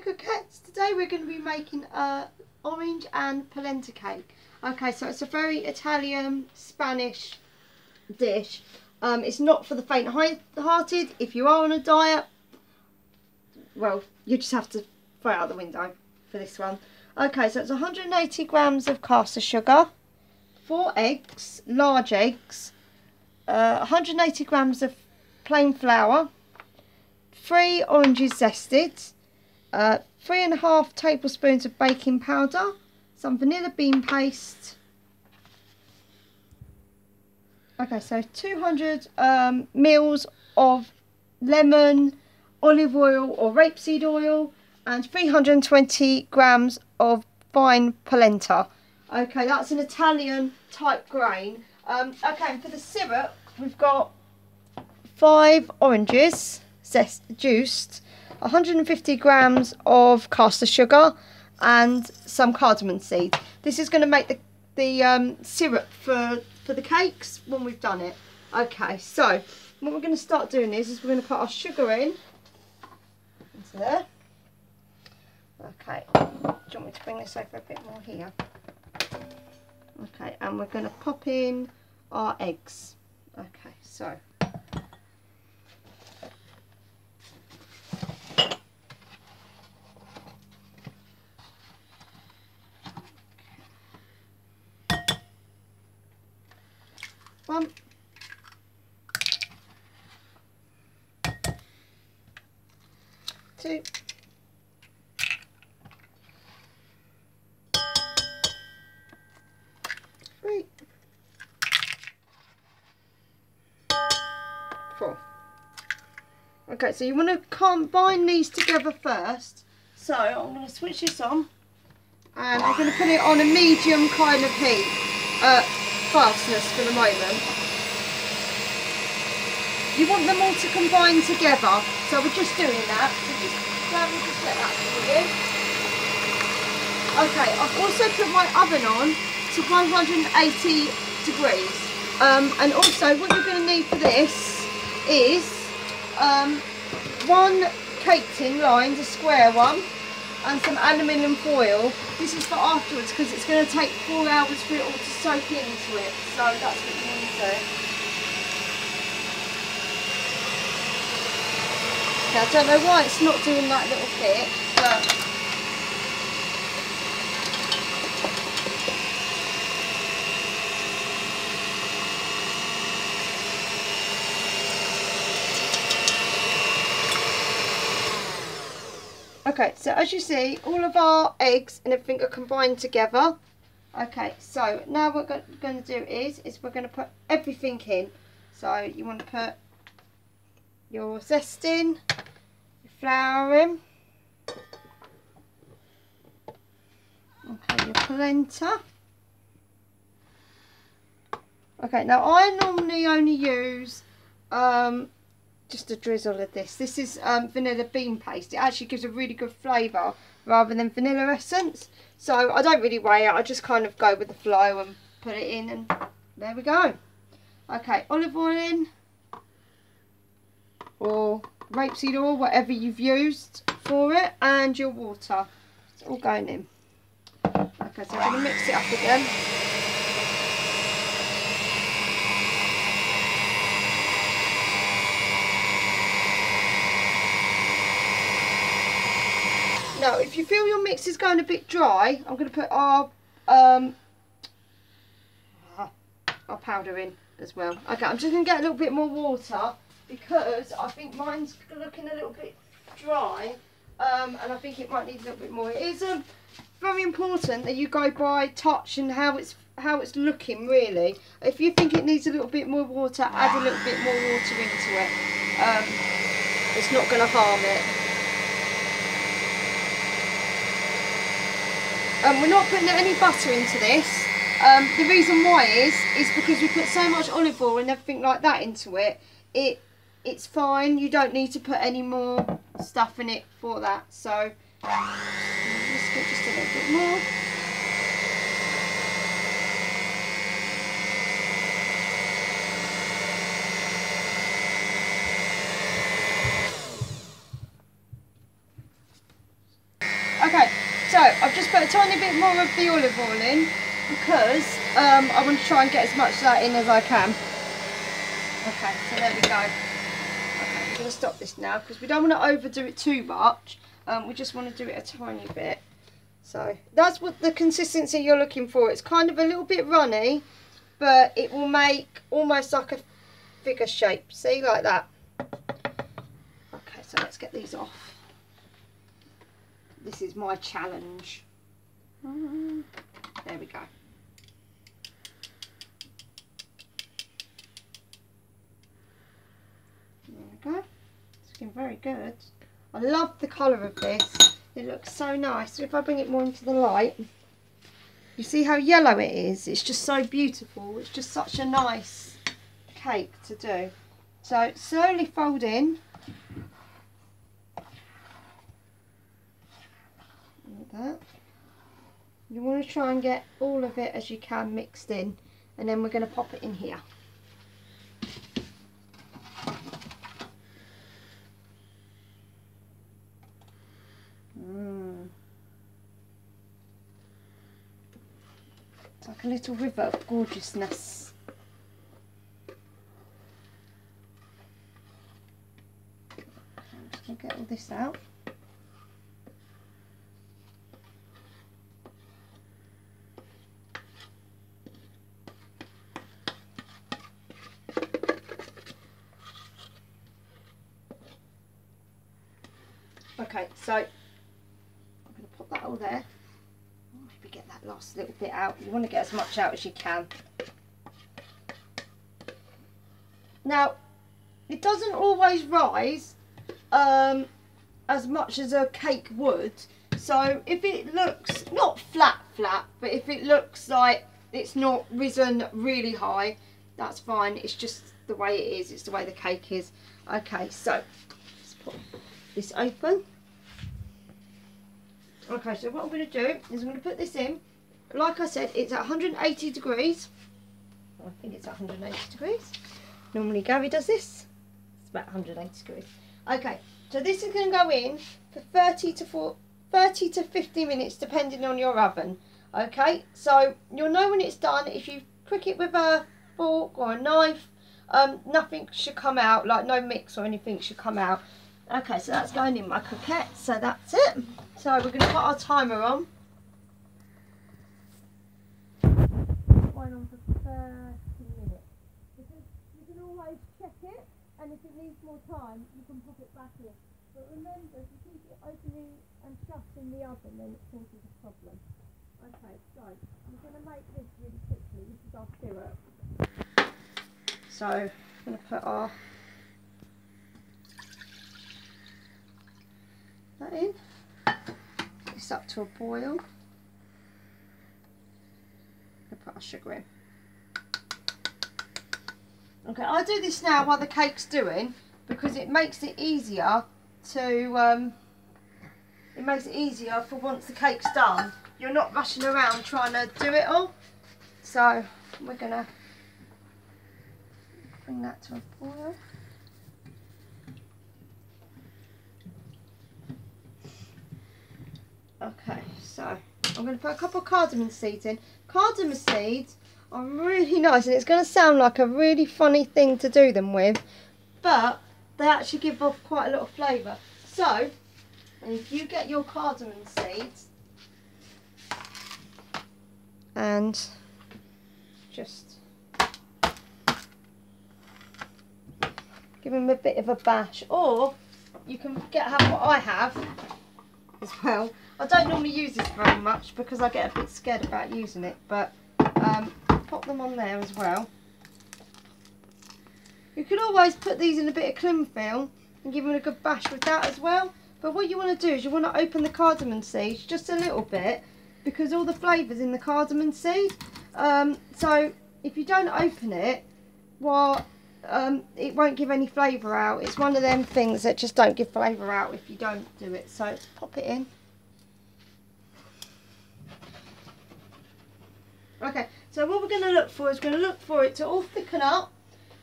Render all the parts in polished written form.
Coquettes. Today we're going to be making a orange and polenta cake. Okay, so it's a very Italian, Spanish dish. It's not for the faint-hearted. If you are on a diet, well, you just have to throw it out the window for this one. Okay, so it's 180 grams of caster sugar, 4 eggs, large eggs, 180 grams of plain flour, 3 oranges zested, 3.5 tablespoons of baking powder, some vanilla bean paste. Okay, so 200 mils of lemon, olive oil or rapeseed oil, and 320 grams of fine polenta. Okay, that's an Italian type grain. Okay, and for the syrup, we've got 5 oranges juiced, 150 grams of caster sugar, and some cardamom seed. This is going to make the syrup for the cakes when we've done it. Okay, so what we're going to start doing is we're going to put our sugar in into there. Okay, do you want me to bring this over a bit more here? Okay, and we're going to pop in our eggs. Okay, so one, two, three, 4. Okay, so you want to combine these together first. So I'm going to switch this on, and I'm going to put it on a medium kind of heat, fastness for the moment. You want them all to combine together, so we're just doing that. So we'll just let that for you. Okay, I've also put my oven on to 180 degrees. And also what you're going to need for this is 1 cake tin lined, a square one, and some aluminium foil. This is for afterwards because it's going to take 4 hours for it all to soak into it. So that's what you need to do. Now, I don't know why it's not doing that little bit, but okay, so as you see, all of our eggs and everything are combined together. Okay, so now what we're going to do is we're going to put everything in. So you want to put your zest in, your flour in, okay, your polenta. Okay, now I normally only use just a drizzle of this. This is vanilla bean paste. It actually gives a really good flavour rather than vanilla essence. So I don't really weigh it. I just kind of go with the flow and put it in, and there we go. Okay, olive oil in, or rapeseed oil, whatever you've used for it, and your water. It's all going in. Okay, so I'm going to mix it up again. Now, if you feel your mix is going a bit dry, I'm going to put our powder in as well. Okay, I'm just going to get a little bit more water because I think mine's looking a little bit dry, and I think it might need a little bit more. It is very important that you go by touch and how it's looking, really. If you think it needs a little bit more water, add a little bit more water into it. It's not going to harm it. We're not putting any butter into this. The reason why is because we put so much olive oil and everything like that into it. It's fine. You don't need to put any more stuff in it for that. So just get just a little bit more. I've just put a tiny bit more of the olive oil in because I want to try and get as much of that in as I can. Okay, so there we go. Okay, I'm going to stop this now because we don't want to overdo it too much. We just want to do it a tiny bit. So that's what the consistency you're looking for. It's kind of a little bit runny, but it will make almost like a figure shape. See, like that. Okay, so let's get these off. This is my challenge. There we go. There we go. It's looking very good. I love the colour of this. It looks so nice. So if I bring it more into the light, you see how yellow it is? It's just so beautiful. It's just such a nice cake to do. So slowly fold in. Like that. You want to try and get all of it as you can mixed in, and then we're going to pop it in here. It's like a little river of gorgeousness. I'm just going to get all this out. Okay, so I'm going to pop that all there. Maybe get that last little bit out. You want to get as much out as you can. Now, it doesn't always rise as much as a cake would. So if it looks not flat, but if it looks like it's not risen really high, that's fine. It's just the way it is. It's the way the cake is. Okay, so let's put this open. Okay, so what I'm going to do is I'm going to put this in. Like I said, it's at 180 degrees. I think it's 180 degrees. Normally Gary does this. It's about 180 degrees. Okay, so this is going to go in for 30 to 50 minutes depending on your oven. Okay, so you'll know when it's done if you prick it with a fork or a knife. Nothing should come out, like no mix or anything should come out. Okay, so that's going in my croquette, so that's it. So we're going to put our timer on. One on for 30 minutes. Because you can always check it, and if it needs more time, you can pop it back in. But remember, if you keep it opening and shut in the oven, then it causes a problem. Okay, so I'm going to make this really quickly. This is our syrup. So I'm going to put our that in. This up to a boil. I'll put our sugar in. Okay, I'll do this now while the cake's doing because it makes it easier to for once the cake's done. You're not rushing around trying to do it all. So we're gonna bring that to a boil. Okay, so I'm going to put a couple of cardamom seeds in. Cardamom seeds are really nice, and it's going to sound like a really funny thing to do them with, but they actually give off quite a lot of flavour. So, if you get your cardamom seeds and just give them a bit of a bash, or you can have what I have as well. I don't normally use this very much because I get a bit scared about using it, but pop them on there as well. You could always put these in a bit of cling film and give them a good bash with that as well. But what you want to do is you want to open the cardamom seeds just a little bit because all the flavour's in the cardamom seed. So if you don't open it, well, it won't give any flavour out. It's one of them things that just don't give flavour out if you don't do it. So let's pop it in. Okay, so what we're going to look for is we're going to look for it to all thicken up,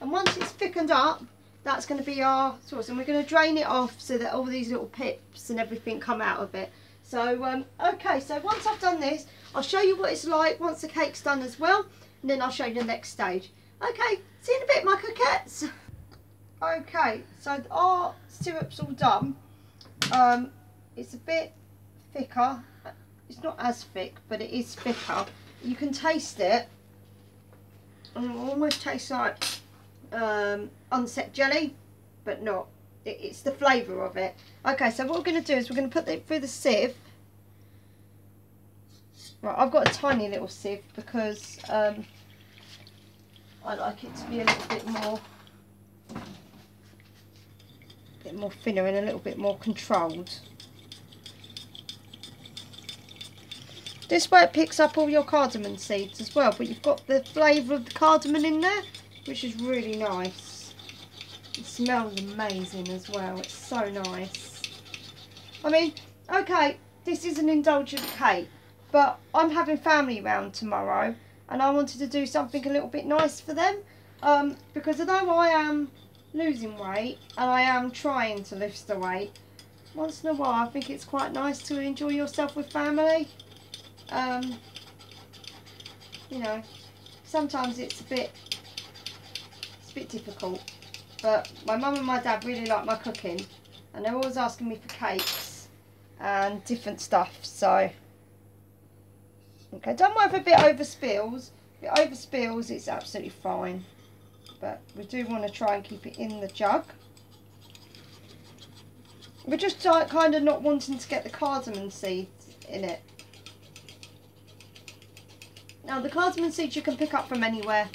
and once it's thickened up, that's going to be our sauce, and we're going to drain it off so that all these little pips and everything come out of it. So, okay, so once I've done this, I'll show you what it's like once the cake's done as well, and then I'll show you the next stage. Okay, see you in a bit, my coquettes. Okay, so our syrup's all done. It's a bit thicker. It's not as thick, but it is thicker. You can taste it. It almost tastes like unset jelly, but not. It's the flavour of it. Okay, so what we're going to do is we're going to put it through the sieve. Right, I've got a tiny little sieve because I like it to be a bit more thinner and a little bit more controlled. This way it picks up all your cardamom seeds as well, but you've got the flavour of the cardamom in there, which is really nice. It smells amazing as well. It's so nice. I mean, okay, this is an indulgent cake, but I'm having family round tomorrow and I wanted to do something a little bit nice for them, because although I am losing weight and I am trying to lose the weight, once in a while I think it's quite nice to enjoy yourself with family. You know, sometimes it's a bit difficult, but my mum and my dad really like my cooking and they're always asking me for cakes and different stuff. So okay, don't worry if a bit overspills. If it overspills, it's absolutely fine, but we do want to try and keep it in the jug. We're just kind of not wanting to get the cardamom seeds in it. Now the cardamom seeds you can pick up from anywhere,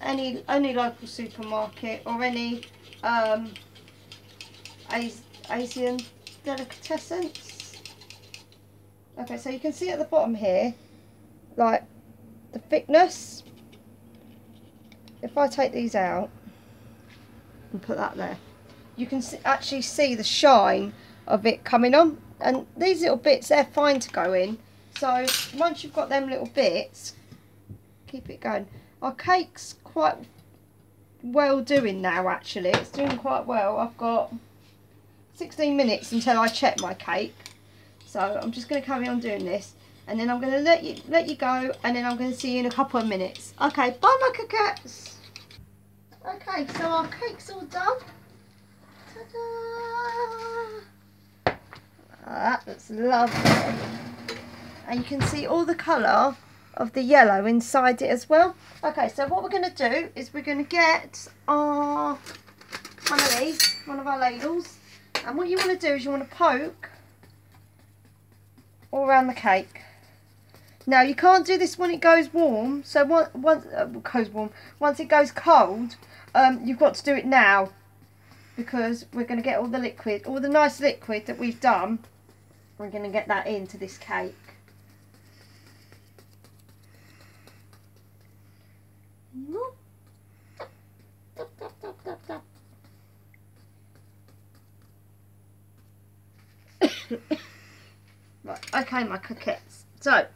any local supermarket or any Asian delicatessens. Okay, so you can see at the bottom here, like the thickness. If I take these out and put that there, you can actually see the shine of it coming on. And these little bits, they're fine to go in. So once you've got them little bits, keep it going. Our cake's quite well doing now, actually. It's doing quite well. I've got 16 minutes until I check my cake. So I'm just going to carry on doing this. And then I'm going to let you go. And then I'm going to see you in a couple of minutes. Okay, bye my coquettes. Okay, so our cake's all done. Ta-da! That looks lovely. And you can see all the colour of the yellow inside it as well. Okay, so what we're going to do is we're going to get one of our ladles, and what you want to do is you want to poke all around the cake. Now you can't do this when it goes warm, so once it goes cold, you've got to do it now, because we're going to get all the liquid, all the nice liquid that we've done, we're going to get that into this cake. Right, okay my coquettes, so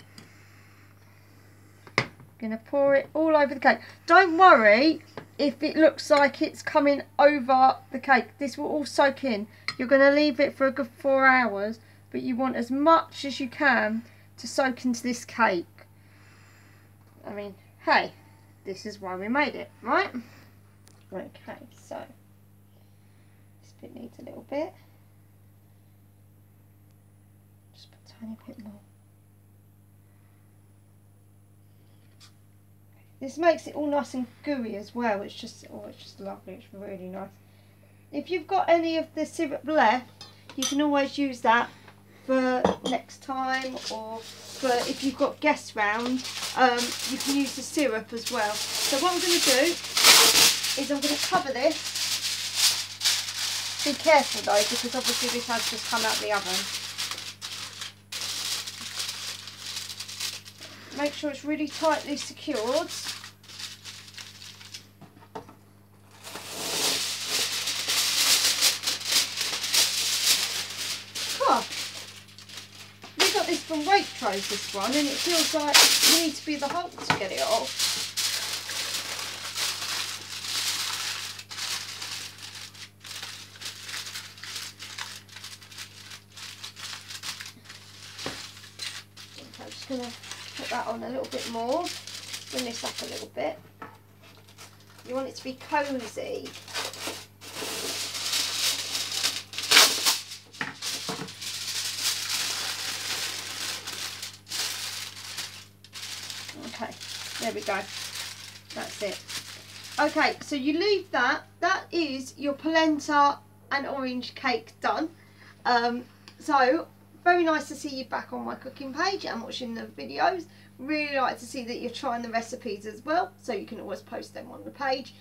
I'm going to pour it all over the cake. Don't worry if it looks like it's coming over the cake, this will all soak in. You're going to leave it for a good 4 hours, but you want as much as you can to soak into this cake. I mean, hey, this is why we made it, right? Okay, so this bit needs a little bit. Just put a tiny bit more. This makes it all nice and gooey as well. It's just, oh, it's just lovely. It's really nice. If you've got any of the syrup left, you can always use that for next time, or for if you've got guests round, you can use the syrup as well. So what I'm going to do is I'm going to cover this. Be careful though, because obviously this has just come out the oven. Make sure it's really tightly secured. We got this from Waitrose, this one, and it feels like you need to be the Hulk to get it off. just going to put that on a little bit more. Bring this up a little bit. You want it to be cosy. Okay, there we go. That's it. Okay, so you leave that. That is your polenta and orange cake done. So very nice to see you back on my cooking page and watching the videos. Really like to see that you're trying the recipes as well, so you can always post them on the page.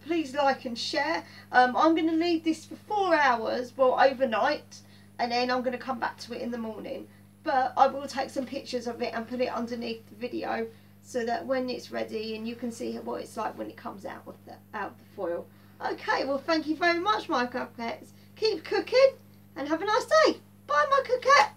Please like and share. I'm going to leave this for 4 hours, well, overnight, and then I'm going to come back to it in the morning. But I will take some pictures of it and put it underneath the video, so that when it's ready and you can see what it's like when it comes out of the foil. Okay, well, thank you very much, my cupcakes. Keep cooking and have a nice day. Bye, my cupcake.